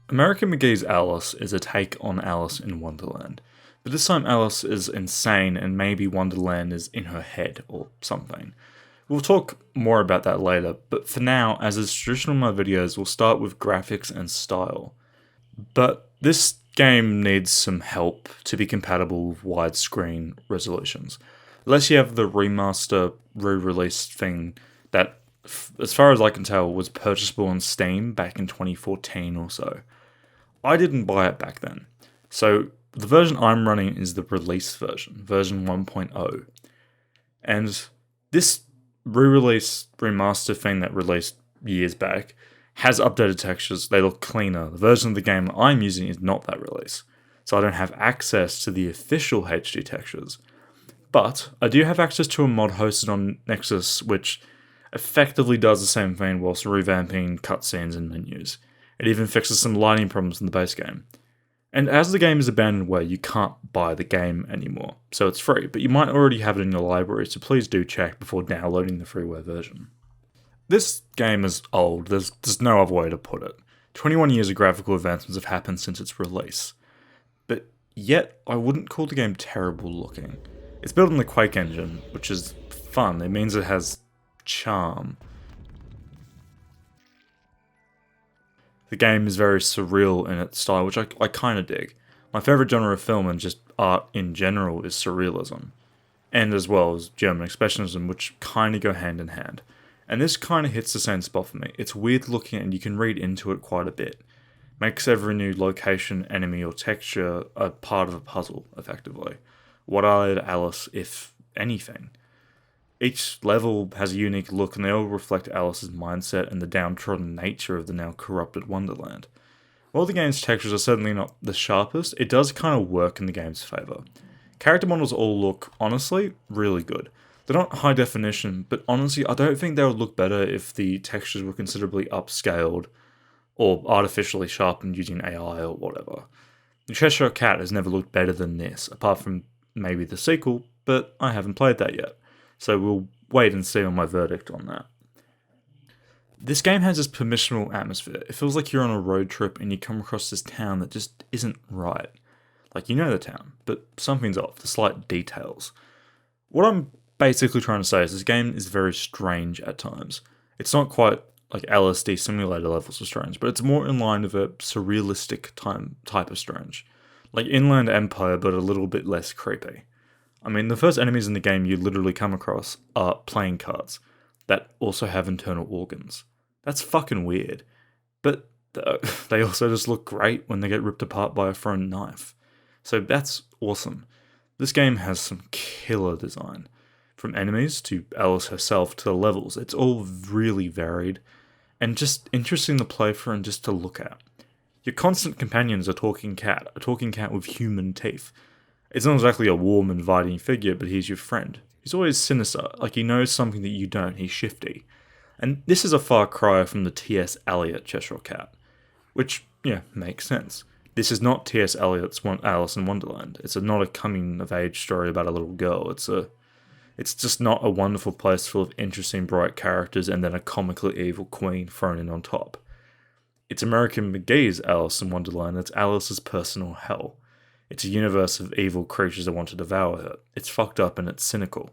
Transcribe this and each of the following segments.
American McGee's Alice is a take on Alice in Wonderland, but this time Alice is insane and maybe Wonderland is in her head or something. We'll talk more about that later, but for now, as is traditional in my videos, we'll start with graphics and style. But this game needs some help to be compatible with widescreen resolutions. Unless you have the remaster re-release thing that, as far as I can tell, was purchasable on Steam back in 2014 or so. I didn't buy it back then. So the version I'm running is the release version, version 1.0. And this re-release remaster thing that released years back has updated textures. They look cleaner. The version of the game I'm using is not that release, so I don't have access to the official HD textures. But I do have access to a mod hosted on Nexus which effectively does the same thing whilst revamping cutscenes and menus. It even fixes some lighting problems in the base game. And as the game is abandonware, you can't buy the game anymore, so it's free, but you might already have it in your library, so please do check before downloading the freeware version. This game is old, there's no other way to put it. 21 years of graphical advancements have happened since its release. But yet, I wouldn't call the game terrible looking. It's built on the Quake engine, which is fun, it means it has charm. The game is very surreal in its style, which I kind of dig. My favourite genre of film and just art in general is surrealism. And as well as German expressionism, which kind of go hand in hand. And this kind of hits the same spot for me. It's weird looking and you can read into it quite a bit. Makes every new location, enemy or texture a part of a puzzle, effectively. What are Alice, if anything? Each level has a unique look and they all reflect Alice's mindset and the downtrodden nature of the now corrupted Wonderland. While the game's textures are certainly not the sharpest, it does kind of work in the game's favour. Character models all look, honestly, really good. They're not high definition, but honestly I don't think they would look better if the textures were considerably upscaled or artificially sharpened using AI or whatever. The Cheshire Cat has never looked better than this, apart from maybe the sequel, but I haven't played that yet. So we'll wait and see on my verdict on that. This game has this permissional atmosphere. It feels like you're on a road trip and you come across this town that just isn't right. Like, you know the town, but something's off, the slight details. What I'm basically trying to say is this game is very strange at times. It's not quite like LSD simulator levels of strange, but it's more in line with a surrealistic type of strange. Like Inland Empire, but a little bit less creepy. I mean, the first enemies in the game you literally come across are playing cards that also have internal organs. That's fucking weird. But they also just look great when they get ripped apart by a thrown knife. So that's awesome. This game has some killer design. From enemies to Alice herself to the levels, it's all really varied and just interesting to play for and just to look at. Your constant companion is a talking cat with human teeth. It's not exactly a warm, inviting figure, but he's your friend. He's always sinister, like he knows something that you don't, he's shifty. And this is a far cry from the T.S. Eliot Cheshire Cat, which, yeah, makes sense. This is not T.S. Eliot's Alice in Wonderland. It's not a coming-of-age story about a little girl. It's just not a wonderful place full of interesting, bright characters and then a comically evil queen thrown in on top. It's American McGee's Alice in Wonderland. It's Alice's personal hell. It's a universe of evil creatures that want to devour her. It's fucked up and it's cynical.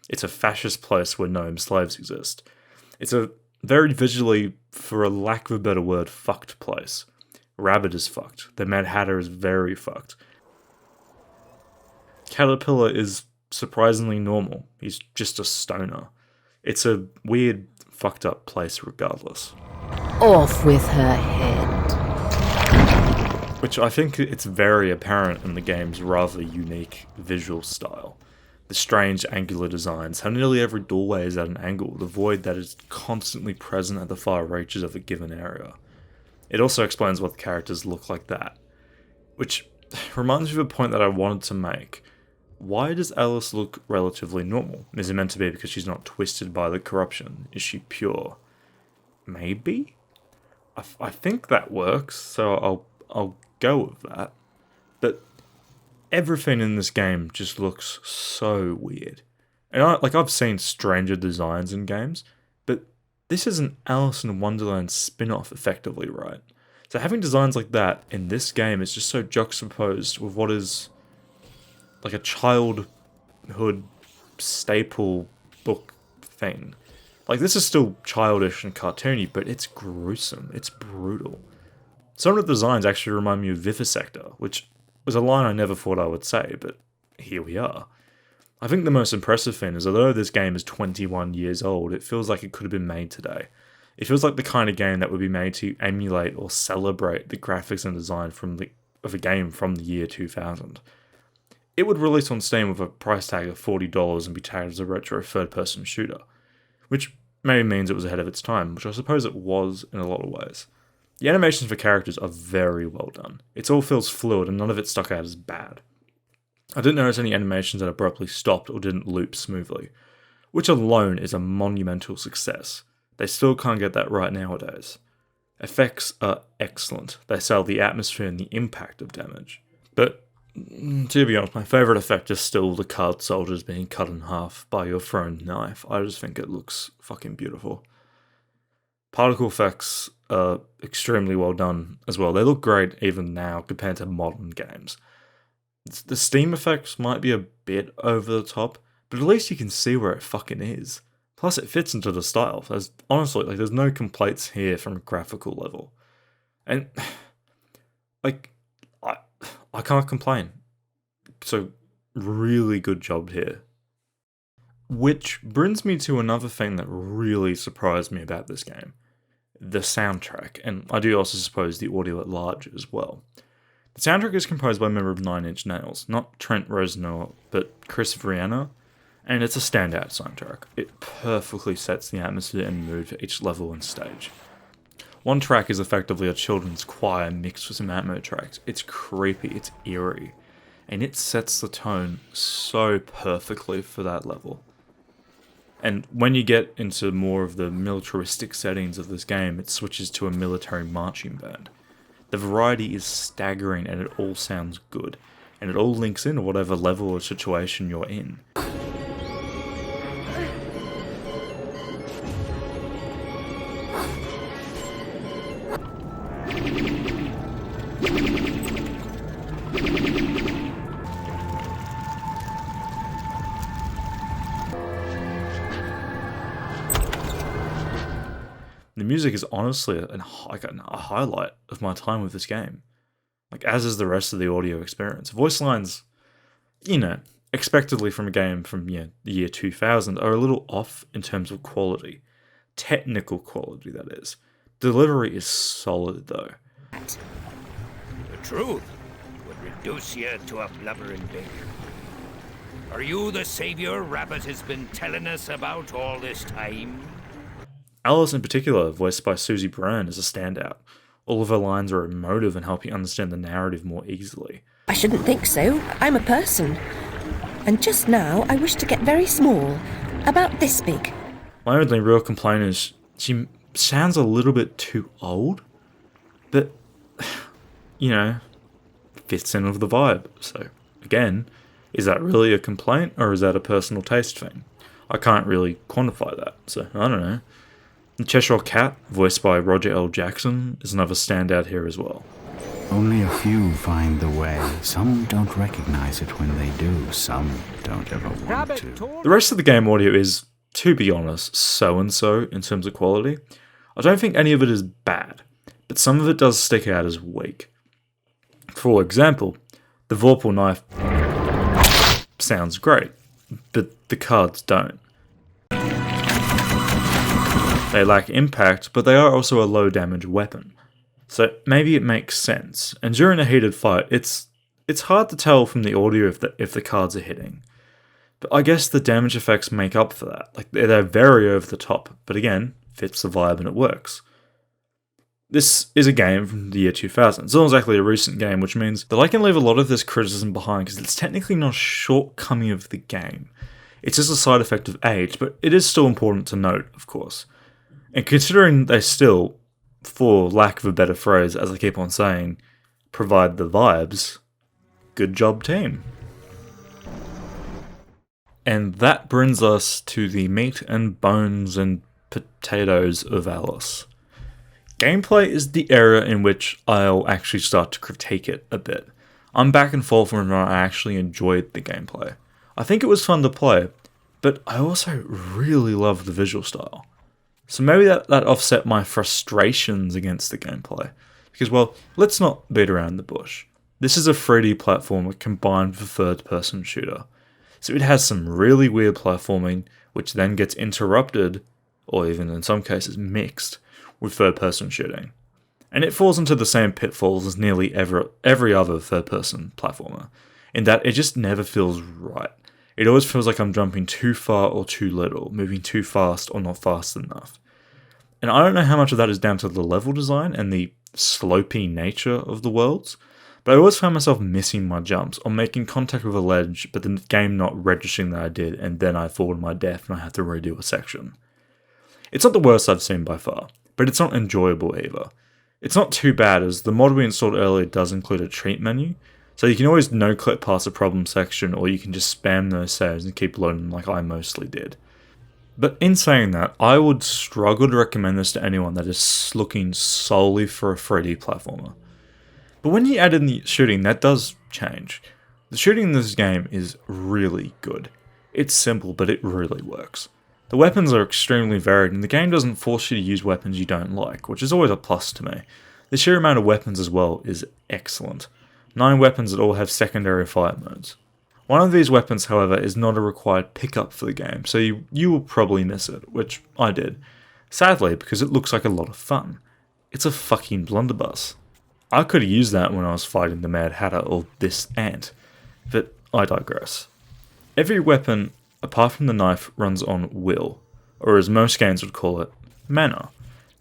It's a fascist place where gnome slaves exist. It's a very visually, for a lack of a better word, fucked place. Rabbit is fucked. The Mad Hatter is very fucked. Caterpillar is surprisingly normal. He's just a stoner. It's a weird, fucked up place regardless. Off with her head. Which I think it's very apparent in the game's rather unique visual style. The strange angular designs, how nearly every doorway is at an angle, the void that is constantly present at the far reaches of a given area. It also explains why the characters look like that. Which reminds me of a point that I wanted to make. Why does Alice look relatively normal? Is it meant to be because she's not twisted by the corruption? Is she pure? Maybe? I think that works, so I'll go with that. But everything in this game just looks so weird. And I've seen stranger designs in games, but this is an Alice in Wonderland spin-off effectively, right? It's So having designs like that in this game is just so juxtaposed with what is like a childhood staple book thing. Like, this is still childish and cartoony, but it's gruesome. It's brutal. Some of the designs actually remind me of Vivisector, which was a line I never thought I would say, but here we are. I think the most impressive thing is, although this game is 21 years old, it feels like it could have been made today. It feels like the kind of game that would be made to emulate or celebrate the graphics and design of a game from the year 2000. It would release on Steam with a price tag of $40 and be tagged as a retro third-person shooter, which maybe means it was ahead of its time, which I suppose it was in a lot of ways. The animations for characters are very well done. It all feels fluid and none of it stuck out as bad. I didn't notice any animations that abruptly stopped or didn't loop smoothly, which alone is a monumental success. They still can't get that right nowadays. Effects are excellent. They sell the atmosphere and the impact of damage. But, to be honest, my favourite effect is still the card soldiers being cut in half by your thrown knife. I just think it looks fucking beautiful. Particle effects are extremely well done as well. They look great even now compared to modern games. The steam effects might be a bit over the top, but at least you can see where it fucking is. Plus, it fits into the style. There's no complaints here from a graphical level. And, I can't complain. So, really good job here. Which brings me to another thing that really surprised me about this game. The soundtrack, and I do also suppose the audio at large as well. The soundtrack is composed by a member of Nine Inch Nails, not Trent Reznor, but Chris Vriana, and it's a standout soundtrack. It perfectly sets the atmosphere and mood for each level and stage. One track is effectively a children's choir mixed with some atmo tracks. It's creepy, it's eerie, and it sets the tone so perfectly for that level. And when you get into more of the militaristic settings of this game, it switches to a military marching band. The variety is staggering and it all sounds good, and it all links into whatever level or situation you're in. The music is honestly a highlight of my time with this game. As is the rest of the audio experience. Voice lines, expectedly from a game from the year 2000, are a little off in terms of quality. Technical quality, that is. Delivery is solid, though. The truth would reduce you to a blubbering baby. Are you the savior Rabbit has been telling us about all this time? Alice in particular, voiced by Susie Byrne, is a standout. All of her lines are emotive and help you understand the narrative more easily. I shouldn't think so. I'm a person. And just now, I wish to get very small. About this big. My only real complaint is she sounds a little bit too old. But, fits in with the vibe. So, again, is that really a complaint or is that a personal taste thing? I can't really quantify that, so I don't know. The Cheshire Cat, voiced by Roger L. Jackson, is another standout here as well. Only a few find the way. Some don't recognize it when they do. Some don't ever want to. The rest of the game audio is, to be honest, so-and-so in terms of quality. I don't think any of it is bad, but some of it does stick out as weak. For example, the Vorpal knife sounds great, but the cards don't. They lack impact, but they are also a low damage weapon. So maybe it makes sense. And during a heated fight, it's hard to tell from the audio if the cards are hitting. But I guess the damage effects make up for that. They're very over the top, but again, fits the vibe and it works. This is a game from the year 2000. It's not exactly a recent game, which means that I can leave a lot of this criticism behind because it's technically not a shortcoming of the game. It's just a side effect of age, but it is still important to note, of course. And considering they still, for lack of a better phrase, as I keep on saying, provide the vibes, good job team. And that brings us to the meat and bones and potatoes of Alice. Gameplay is the area in which I'll actually start to critique it a bit. I'm back and forth when I actually enjoyed the gameplay. I think it was fun to play, but I also really loved the visual style. So maybe that offset my frustrations against the gameplay. Because, well, let's not beat around the bush. This is a 3D platformer combined with a third-person shooter. So it has some really weird platforming, which then gets interrupted, or even in some cases mixed, with third-person shooting. And it falls into the same pitfalls as nearly every other third-person platformer, in that it just never feels right. It always feels like I'm jumping too far or too little, moving too fast or not fast enough. And I don't know how much of that is down to the level design and the slopey nature of the worlds, but I always found myself missing my jumps or making contact with a ledge, but the game not registering that I did, and then I fall to my death and I have to redo a section. It's not the worst I've seen by far, but it's not enjoyable either. It's not too bad, as the mod we installed earlier does include a treat menu, so you can always no-clip past the problem section, or you can just spam those saves and keep loading like I mostly did. But in saying that, I would struggle to recommend this to anyone that is looking solely for a 3D platformer. But when you add in the shooting, that does change. The shooting in this game is really good. It's simple, but it really works. The weapons are extremely varied, and the game doesn't force you to use weapons you don't like, which is always a plus to me. The sheer amount of weapons as well is excellent. 9 weapons that all have secondary fire modes. One of these weapons, however, is not a required pickup for the game, so you will probably miss it, which I did. Sadly, because it looks like a lot of fun. It's a fucking blunderbuss. I could have used that when I was fighting the Mad Hatter or this ant, but I digress. Every weapon, apart from the knife, runs on will, or as most games would call it, mana.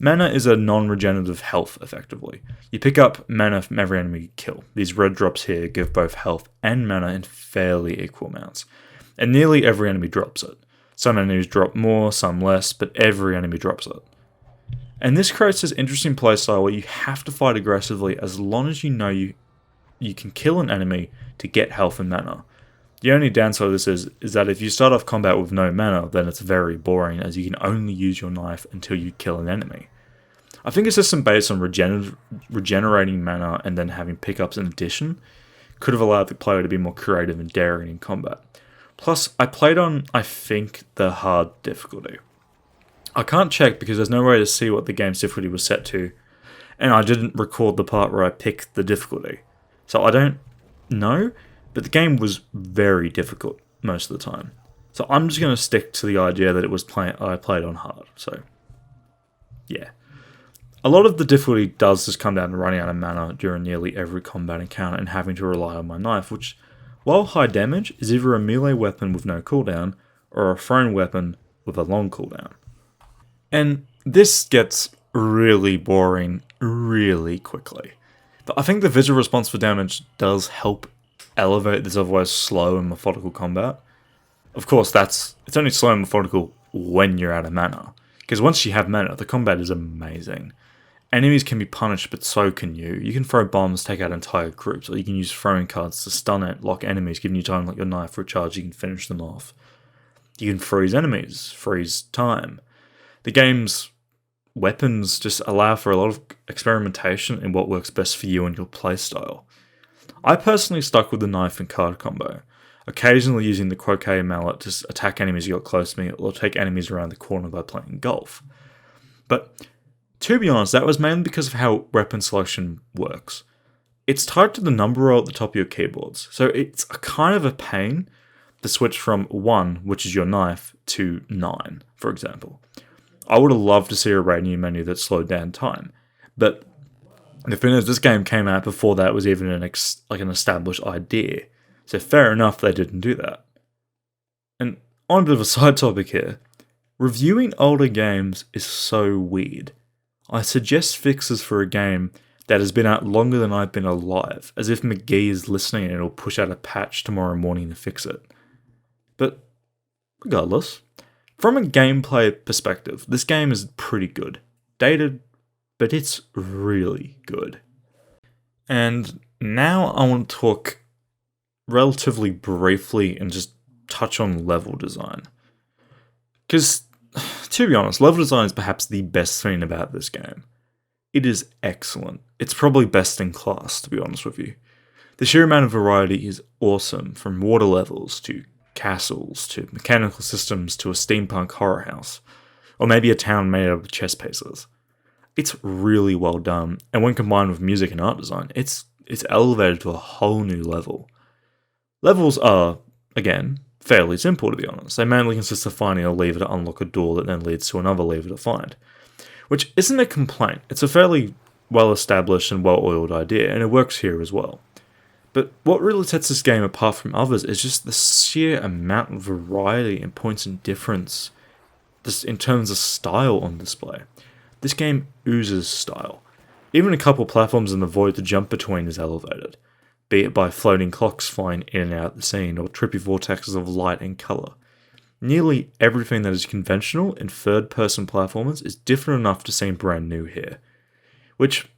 Mana is a non-regenerative health, effectively. You pick up mana from every enemy you kill. These red drops here give both health and mana in fairly equal amounts, and nearly every enemy drops it. Some enemies drop more, some less, but every enemy drops it. And this creates this interesting playstyle where you have to fight aggressively as long as you know you can kill an enemy to get health and mana. The only downside of this is that if you start off combat with no mana, then it's very boring, as you can only use your knife until you kill an enemy. I think a system based on regenerating mana and then having pickups in addition could have allowed the player to be more creative and daring in combat. Plus, I played on, I think, the hard difficulty. I can't check because there's no way to see what the game's difficulty was set to, and I didn't record the part where I picked the difficulty. So I don't know, but the game was very difficult most of the time. So I'm just going to stick to the idea that I played on hard, so yeah. A lot of the difficulty does just come down to running out of mana during nearly every combat encounter and having to rely on my knife, which, while high damage, is either a melee weapon with no cooldown, or a thrown weapon with a long cooldown. And this gets really boring really quickly. But I think the visual response for damage does help elevate this otherwise slow and methodical combat. Of course, it's only slow and methodical when you're out of mana, because once you have mana, the combat is amazing. Enemies can be punished, but so can you. You can throw bombs, take out entire groups, or you can use throwing cards to stun it, lock enemies, giving you time like your knife for a charge, you can finish them off. You can freeze enemies, freeze time. The game's weapons just allow for a lot of experimentation in what works best for you and your playstyle. I personally stuck with the knife and card combo, occasionally using the croquet mallet to attack enemies who got close to me, or take enemies around the corner by playing golf. But to be honest, that was mainly because of how weapon selection works. It's tied to the number roll at the top of your keyboards, so it's a kind of a pain to switch from 1, which is your knife, to 9, for example. I would have loved to see a radio menu that slowed down time, but the thing is, this game came out before that was even an established idea, so fair enough they didn't do that. And on a bit of a side topic here, reviewing older games is so weird. I suggest fixes for a game that has been out longer than I've been alive, as if McGee is listening and it'll push out a patch tomorrow morning to fix it. But regardless, from a gameplay perspective, this game is pretty good. Dated, but it's really good. And now I want to talk relatively briefly and just touch on level design. Because, to be honest, level design is perhaps the best thing about this game. it is excellent. It's probably best in class, to be honest with you. The sheer amount of variety is awesome, from water levels to castles to mechanical systems to a steampunk horror house, or maybe a town made out of chess pieces. It's really well done, and when combined with music and art design, it's elevated to a whole new level. Levels are, again, fairly simple to be honest. They mainly consist of finding a lever to unlock a door that then leads to another lever to find. Which isn't a complaint, it's a fairly well-established and well-oiled idea, and it works here as well. But what really sets this game apart from others is just the sheer amount of variety and points of difference just in terms of style on display. This game oozes style. Even a couple platforms in the void to jump between is elevated, be it by floating clocks flying in and out of the scene or trippy vortexes of light and colour. Nearly everything that is conventional in third-person platformers is different enough to seem brand new here, which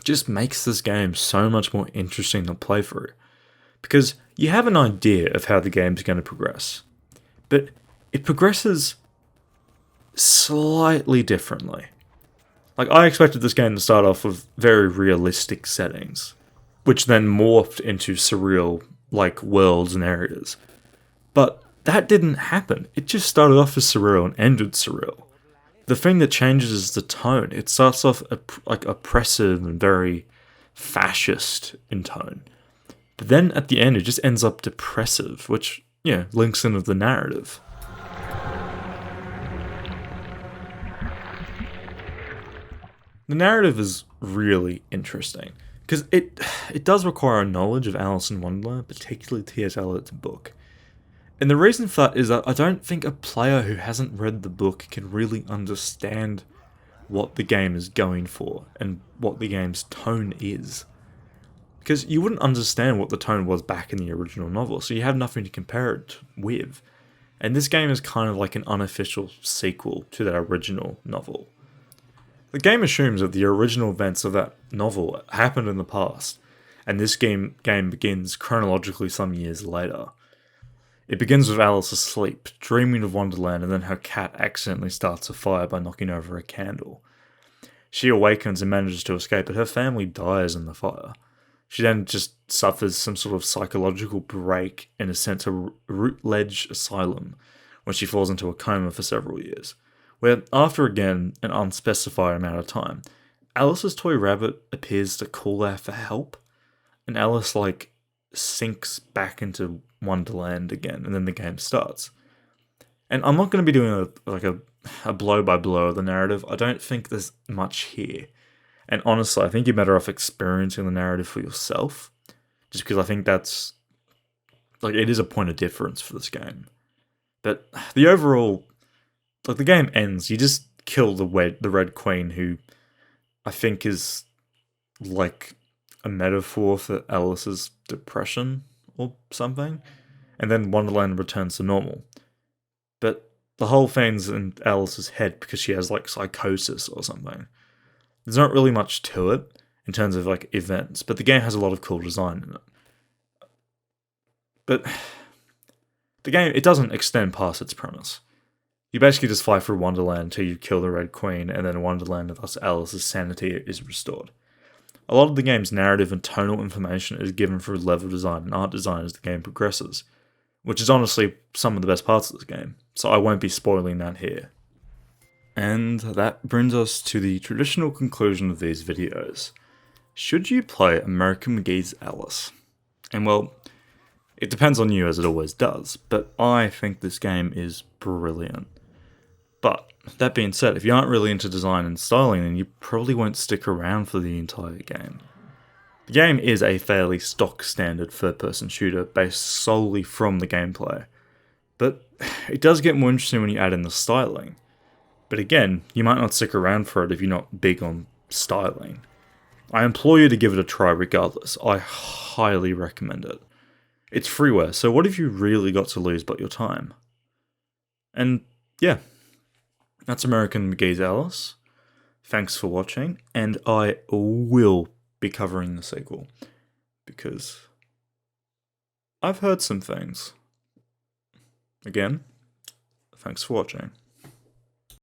just makes this game so much more interesting to play through, because you have an idea of how the game's going to progress, but it progresses slightly differently. Like, I expected this game to start off with very realistic settings, which then morphed into surreal, like, worlds and areas. But that didn't happen. It just started off as surreal and ended surreal. The thing that changes is the tone. It starts off like oppressive and very fascist in tone. But then at the end it just ends up depressive, which, links in with the narrative. The narrative is really interesting, because it does require a knowledge of Alice in Wonderland, particularly T.S. Eliot's book. And the reason for that is that I don't think a player who hasn't read the book can really understand what the game is going for and what the game's tone is. Because you wouldn't understand what the tone was back in the original novel, so you have nothing to compare it with. And this game is kind of like an unofficial sequel to that original novel. The game assumes that the original events of that novel happened in the past, and this game begins chronologically some years later. It begins with Alice asleep, dreaming of Wonderland, and then her cat accidentally starts a fire by knocking over a candle. She awakens and manages to escape, but her family dies in the fire. She then just suffers some sort of psychological break and is sent to Routledge Asylum, where she falls into a coma for several years, where, after again an unspecified amount of time, Alice's toy rabbit appears to call out for help, and Alice, sinks back into Wonderland again, and then the game starts. And I'm not going to be doing a blow-by-blow of the narrative. I don't think there's much here. And honestly, I think you're better off experiencing the narrative for yourself, just because I think that's, it is a point of difference for this game. But the overall, the game ends, you just kill the Red Queen, who I think is, a metaphor for Alice's depression or something, and then Wonderland returns to normal. But the whole thing's in Alice's head because she has psychosis or something. There's not really much to it in terms of events, but the game has a lot of cool design in it. But the game, it doesn't extend past its premise. You basically just fly through Wonderland until you kill the Red Queen, and then Wonderland, and thus Alice's sanity is restored. A lot of the game's narrative and tonal information is given through level design and art design as the game progresses, which is honestly some of the best parts of this game, so I won't be spoiling that here. And that brings us to the traditional conclusion of these videos. Should you play American McGee's Alice? And well, it depends on you as it always does, but I think this game is brilliant. But that being said, if you aren't really into design and styling, then you probably won't stick around for the entire game. The game is a fairly stock standard third-person shooter based solely from the gameplay, but it does get more interesting when you add in the styling. But again, you might not stick around for it if you're not big on styling. I implore you to give it a try regardless. I highly recommend it. It's freeware, so what have you really got to lose but your time? And yeah, that's American McGee's Alice. Thanks for watching, and I will be covering the sequel, because I've heard some things. Again, thanks for watching.